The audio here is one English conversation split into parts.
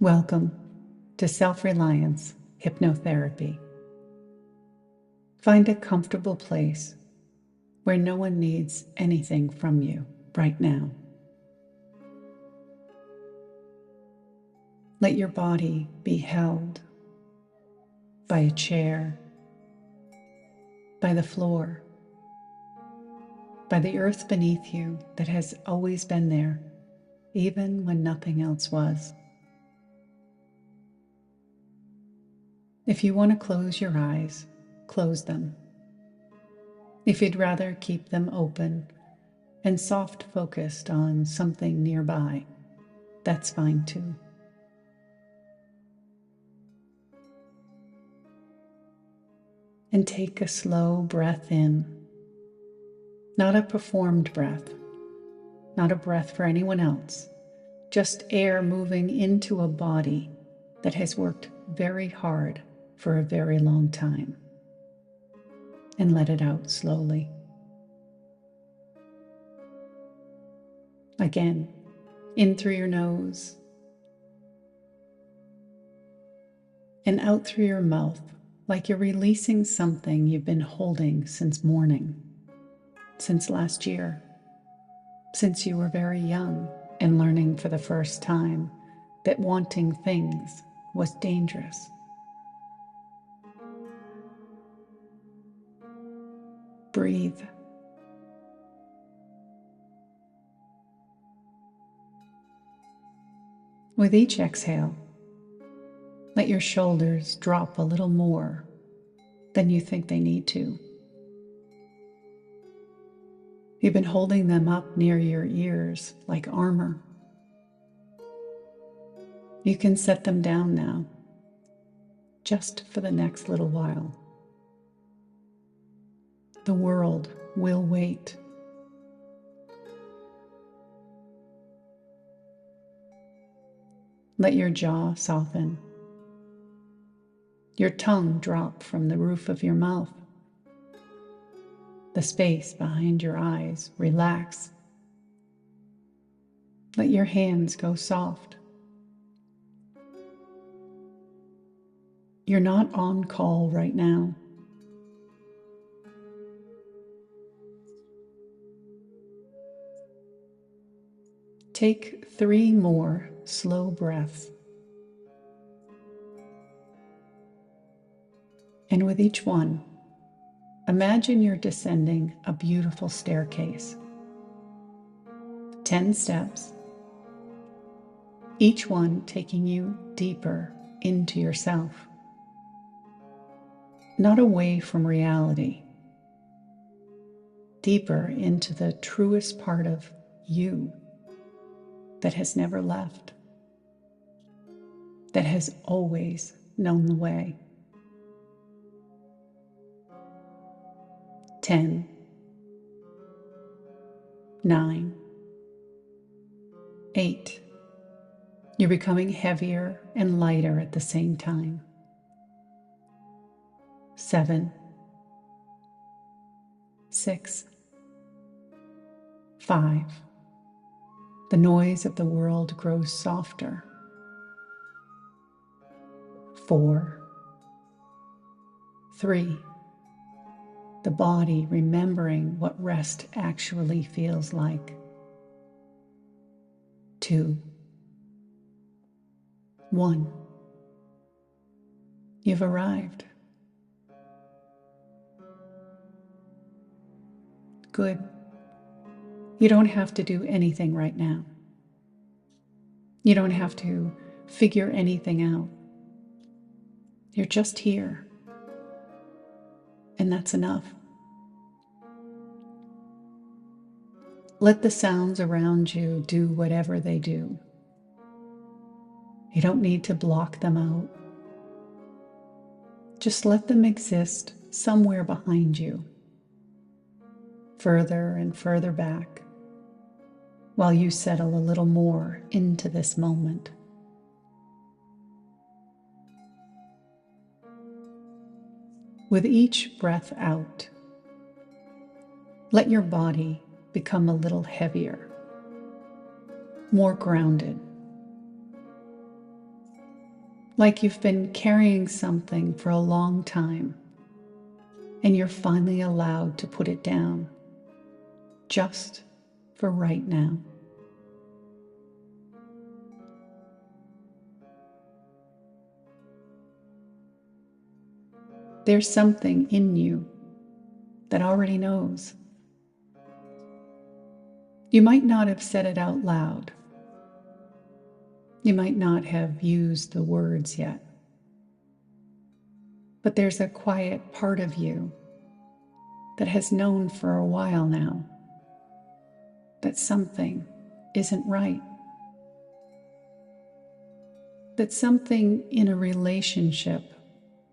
Welcome to Self-Reliance Hypnotherapy. Find a comfortable place where no one needs anything from you right now. Let your body be held by a chair, by the floor, by the earth beneath you that has always been there, even when nothing else was. If you want to close your eyes, close them. If you'd rather keep them open and soft focused on something nearby, that's fine too. And take a slow breath in. Not a performed breath, not a breath for anyone else, just air moving into a body that has worked very hard for a very long time. And let it out slowly. Again, in through your nose and out through your mouth, like you're releasing something you've been holding since morning, since last year, since you were very young and learning for the first time that wanting things was dangerous. Breathe. With each exhale, let your shoulders drop a little more than you think they need to. You've been holding them up near your ears like armor. You can set them down now, just for the next little while. The world will wait. Let your jaw soften. Your tongue drop from the roof of your mouth. The space behind your eyes relax. Let your hands go soft. You're not on call right now. Take 3 more slow breaths. And with each one, imagine you're descending a beautiful staircase. 10 steps, each one taking you deeper into yourself. Not away from reality, deeper into the truest part of you that has never left, that has always known the way. 10, 9, 8. You're becoming heavier and lighter at the same time. 7, 6, 5. The noise of the world grows softer. 4, 3. The body remembering what rest actually feels like. 2, 1. You've arrived. Good. You don't have to do anything right now. You don't have to figure anything out. You're just here. And that's enough. Let the sounds around you do whatever they do. You don't need to block them out. Just let them exist somewhere behind you, further and further back, while you settle a little more into this moment. With each breath out, let your body become a little heavier, more grounded. like you've been carrying something for a long time and you're finally allowed to put it down, just for right now. There's something in you that already knows. You might not have said it out loud. You might not have used the words yet. But there's a quiet part of you that has known for a while now that something isn't right. That something in a relationship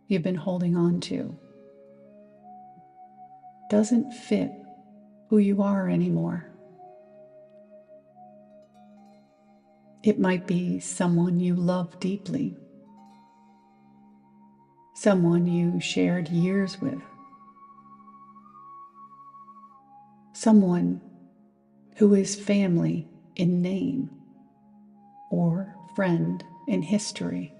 you've been holding on to doesn't fit who you are anymore. It might be someone you love deeply, someone you shared years with, someone who is family in name or friend in history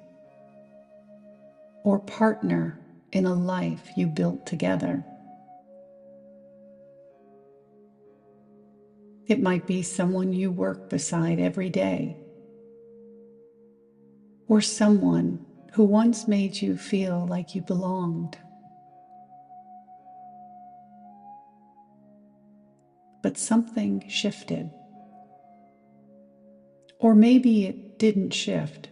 or partner in a life you built together. It might be someone you work beside every day, or someone who once made you feel like you belonged. But something shifted. Or maybe it didn't shift.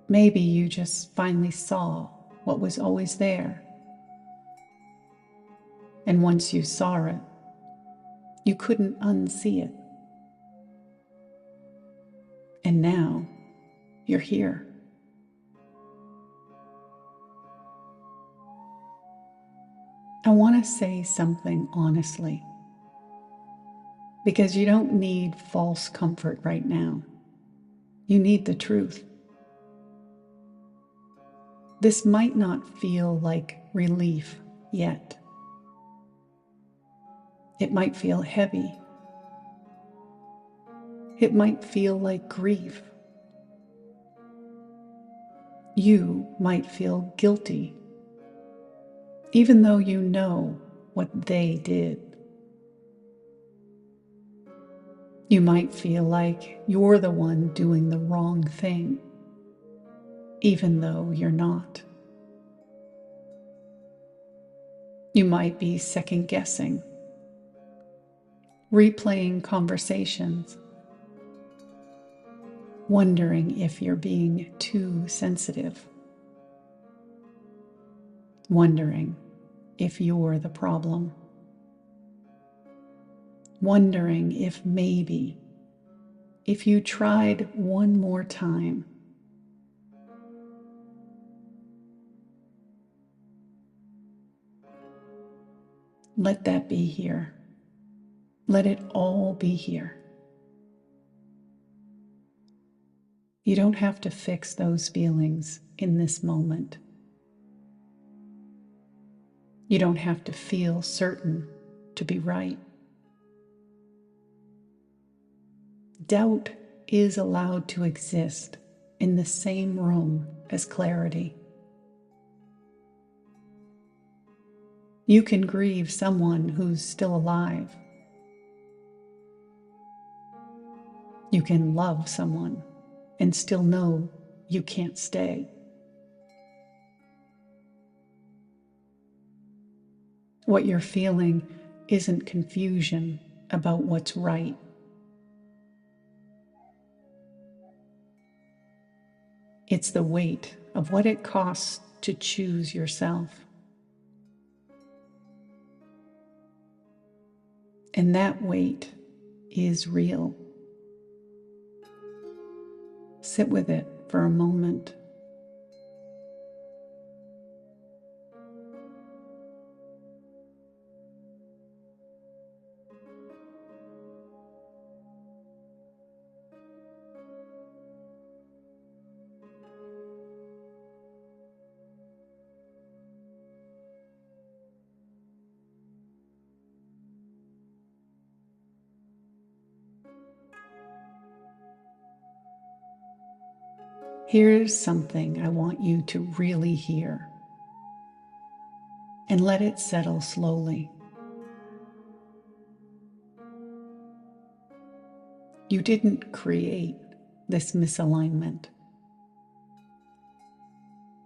Maybe you just finally saw what was always there. And once you saw it, you couldn't unsee it. And now you're here. I want to say something honestly, because you don't need false comfort right now. You need the truth. This might not feel like relief yet. It might feel heavy. It might feel like grief. You might feel guilty, even though you know what they did. You might feel like you're the one doing the wrong thing, even though you're not. You might be second guessing, replaying conversations, wondering if you're being too sensitive, wondering if you're the problem, wondering if maybe, if you tried one more time, let that be here. Let it all be here. You don't have to fix those feelings in this moment. You don't have to feel certain to be right. Doubt is allowed to exist in the same room as clarity. You can grieve someone who's still alive. You can love someone and still know you can't stay. What you're feeling isn't confusion about what's right. It's the weight of what it costs to choose yourself. And that weight is real. Sit with it for a moment. Here's something I want you to really hear, and let it settle slowly. You didn't create this misalignment.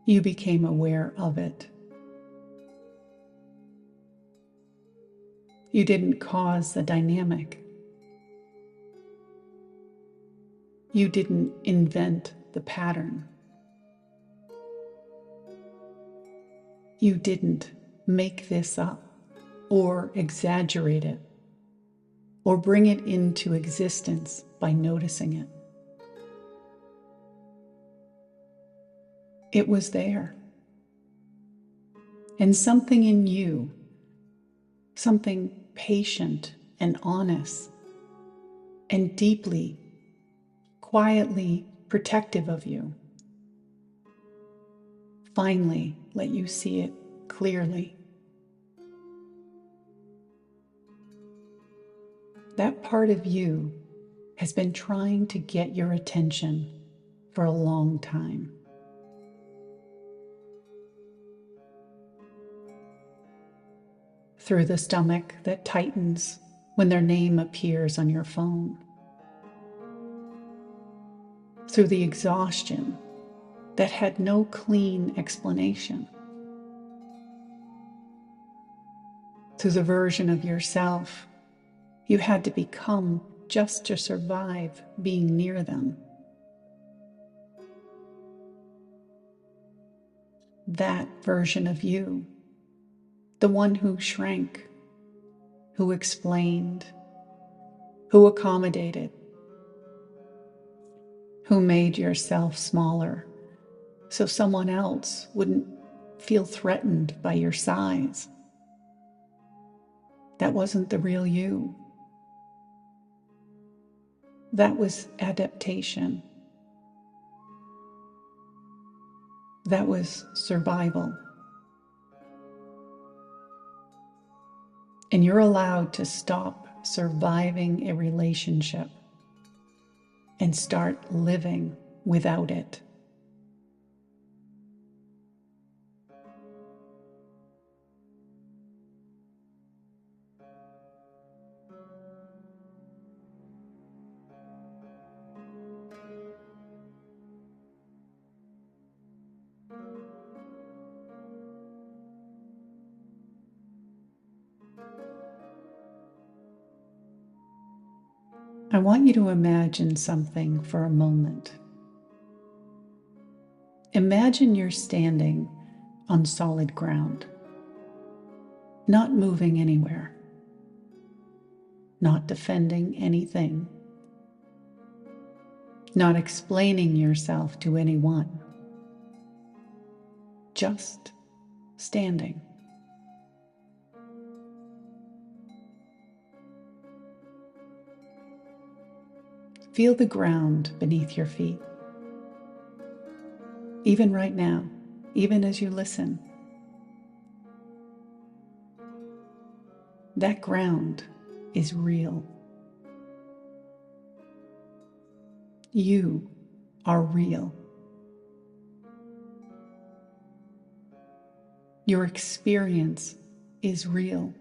You became aware of it. You didn't cause the dynamic. You didn't invent the pattern. You didn't make this up or exaggerate it or bring it into existence by noticing it. It was there. And something in you, something patient and honest and deeply, quietly protective of you, finally let you see it clearly. That part of you has been trying to get your attention for a long time. Through the stomach that tightens when their name appears on your phone. Through the exhaustion that had no clean explanation. Through the version of yourself you had to become just to survive being near them. That version of you, the one who shrank, who explained, who accommodated, who made yourself smaller so someone else wouldn't feel threatened by your size. That wasn't the real you. That was adaptation. That was survival. And you're allowed to stop surviving a relationship and start living without it. I want you to imagine something for a moment. Imagine you're standing on solid ground, not moving anywhere, not defending anything, not explaining yourself to anyone, just standing. Feel the ground beneath your feet. Even right now, even as you listen, that ground is real. You are real. Your experience is real.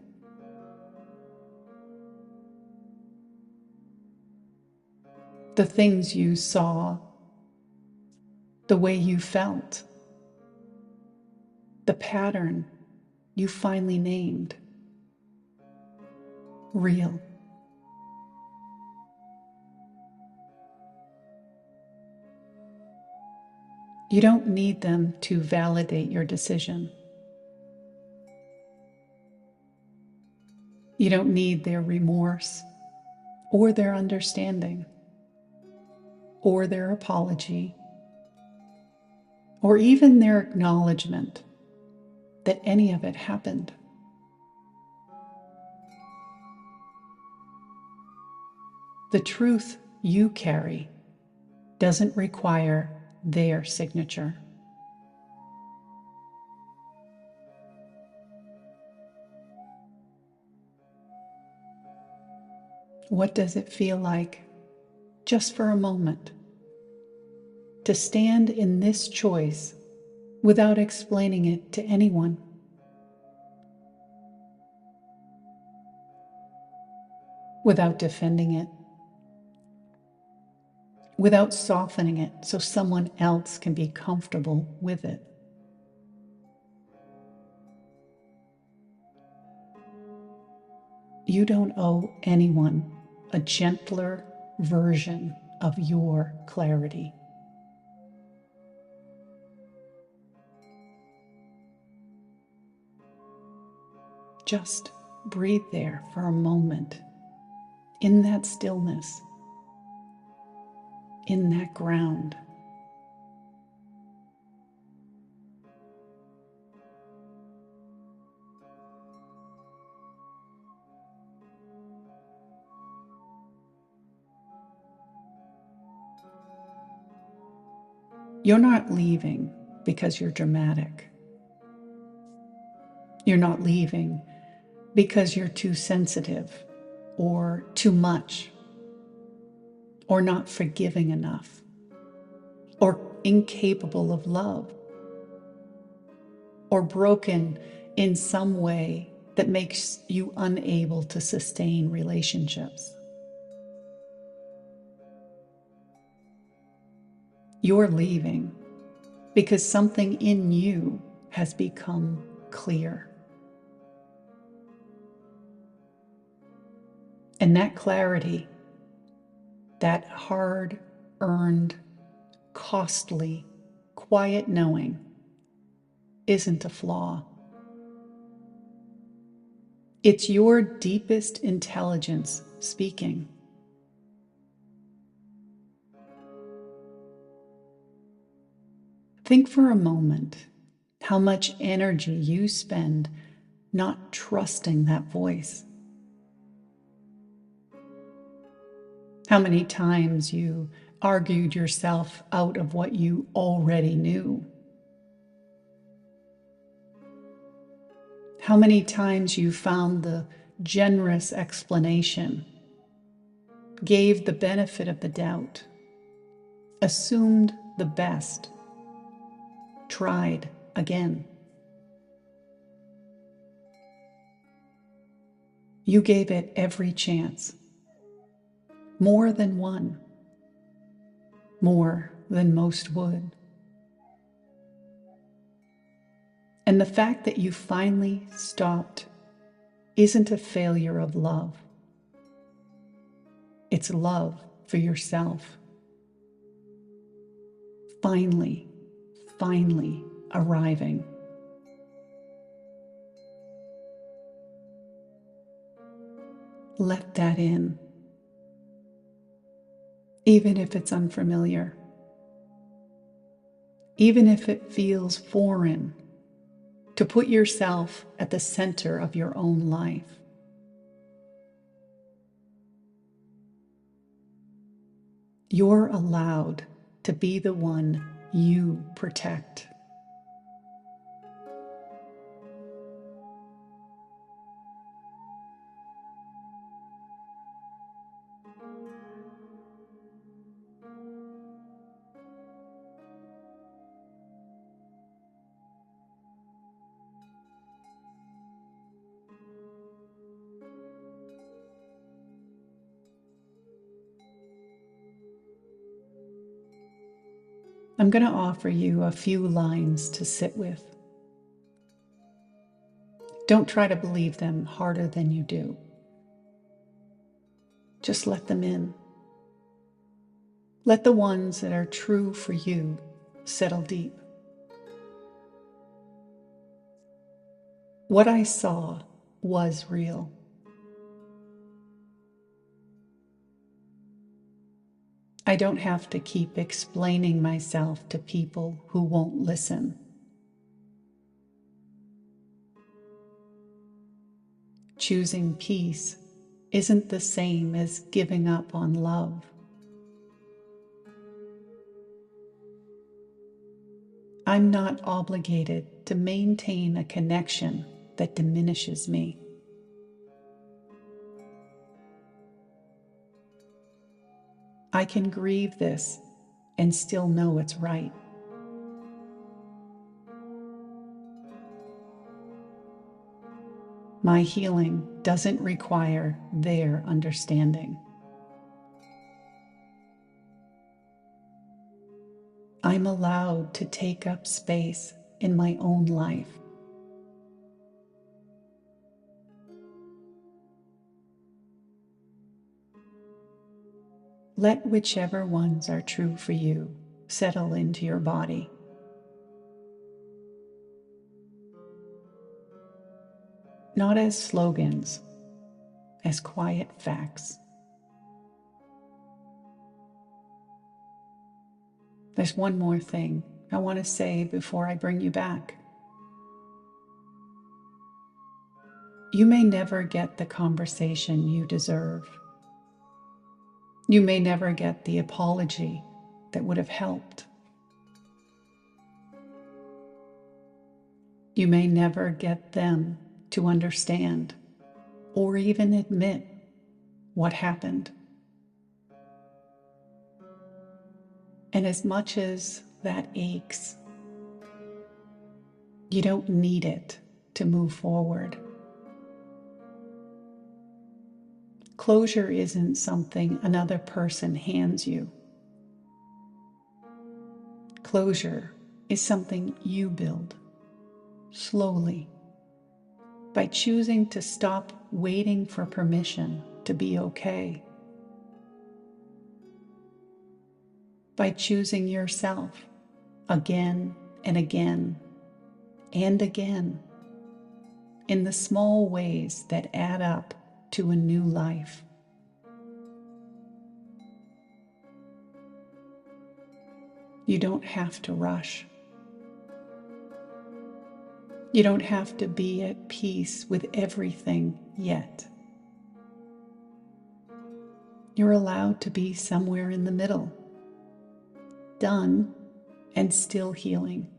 The things you saw, the way you felt, the pattern you finally named, real. You don't need them to validate your decision. You don't need their remorse or their understanding or their apology or even their acknowledgement that any of it happened. The truth you carry doesn't require their signature. What does it feel like, just for a moment, to stand in this choice without explaining it to anyone. Without defending it. Without softening it so someone else can be comfortable with it. You don't owe anyone a gentler version of your clarity. Just breathe there for a moment, in that stillness, in that ground. You're not leaving because you're dramatic. You're not leaving because you're too sensitive or too much or not forgiving enough or incapable of love or broken in some way that makes you unable to sustain relationships. You're leaving because something in you has become clear. And that clarity, that hard-earned, costly, quiet knowing isn't a flaw. It's your deepest intelligence speaking. Think for a moment how much energy you spend not trusting that voice. How many times you argued yourself out of what you already knew. How many times you found the generous explanation, gave the benefit of the doubt, assumed the best, tried again. You gave it every chance. More than one. More than most would. And the fact that you finally stopped isn't a failure of love. It's love for yourself. Finally arriving. Let that in. Even if it's unfamiliar. Even if it feels foreign to put yourself at the center of your own life. You're allowed to be the one you protect. I'm going to offer you a few lines to sit with. Don't try to believe them harder than you do. Just let them in. Let the ones that are true for you settle deep. What I saw was real. I don't have to keep explaining myself to people who won't listen. Choosing peace isn't the same as giving up on love. I'm not obligated to maintain a connection that diminishes me. I can grieve this and still know it's right. My healing doesn't require their understanding. I'm allowed to take up space in my own life. Let whichever ones are true for you settle into your body. Not as slogans, as quiet facts. There's one more thing I want to say before I bring you back. You may never get the conversation you deserve. You may never get the apology that would have helped. You may never get them to understand or even admit what happened. And as much as that aches, you don't need it to move forward. Closure isn't something another person hands you. Closure is something you build, slowly, by choosing to stop waiting for permission to be okay. By choosing yourself again and again and again in the small ways that add up to a new life. You don't have to rush. You don't have to be at peace with everything yet. You're allowed to be somewhere in the middle, done and still healing,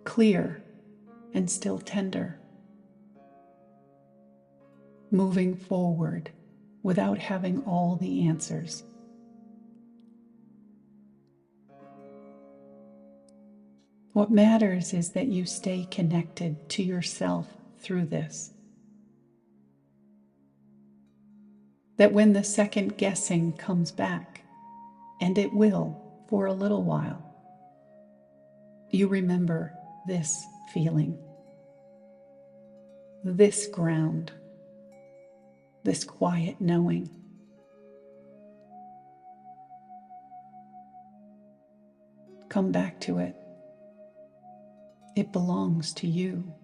clear and still tender, moving forward without having all the answers. What matters is that you stay connected to yourself through this. That when the second guessing comes back, and it will for a little while, you remember this feeling, this ground, this quiet knowing. Come back to it. It belongs to you.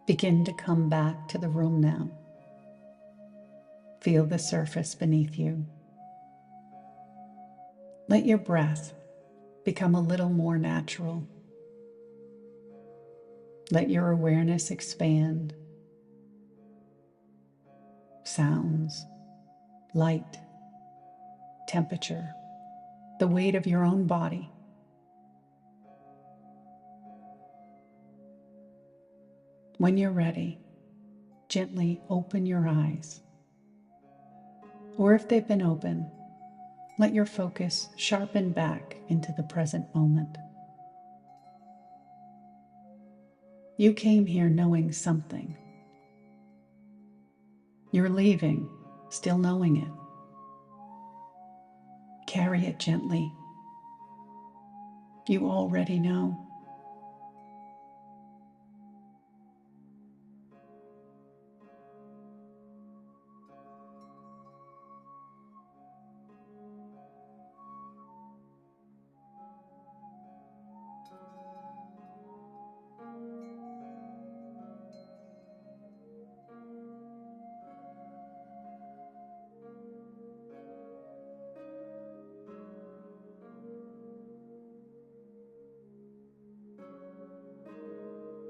Begin to come back to the room now. Feel the surface beneath you. Let your breath become a little more natural. Let your awareness expand. Sounds, light, temperature, the weight of your own body. When you're ready, gently open your eyes. Or if they've been open, let your focus sharpen back into the present moment. You came here knowing something. You're leaving still knowing it. Carry it gently. You already know.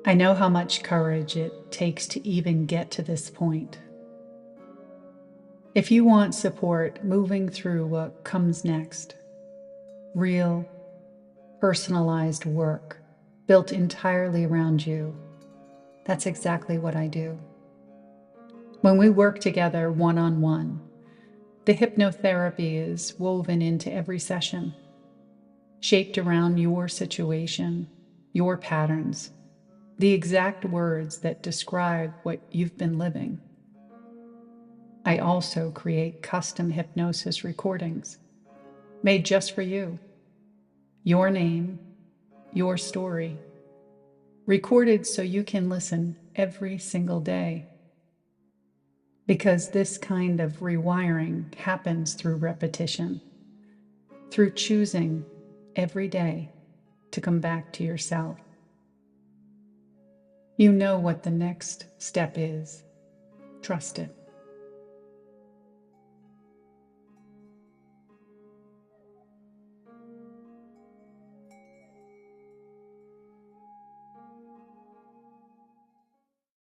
I know how much courage it takes to even get to this point. If you want support moving through what comes next, real, personalized work built entirely around you. That's exactly what I do. When we work together one-on-one, the hypnotherapy is woven into every session, shaped around your situation, your patterns, the exact words that describe what you've been living. I also create custom hypnosis recordings made just for you. Your name, your story, recorded so you can listen every single day. Because this kind of rewiring happens through repetition, through choosing every day to come back to yourself. You know what the next step is. Trust it.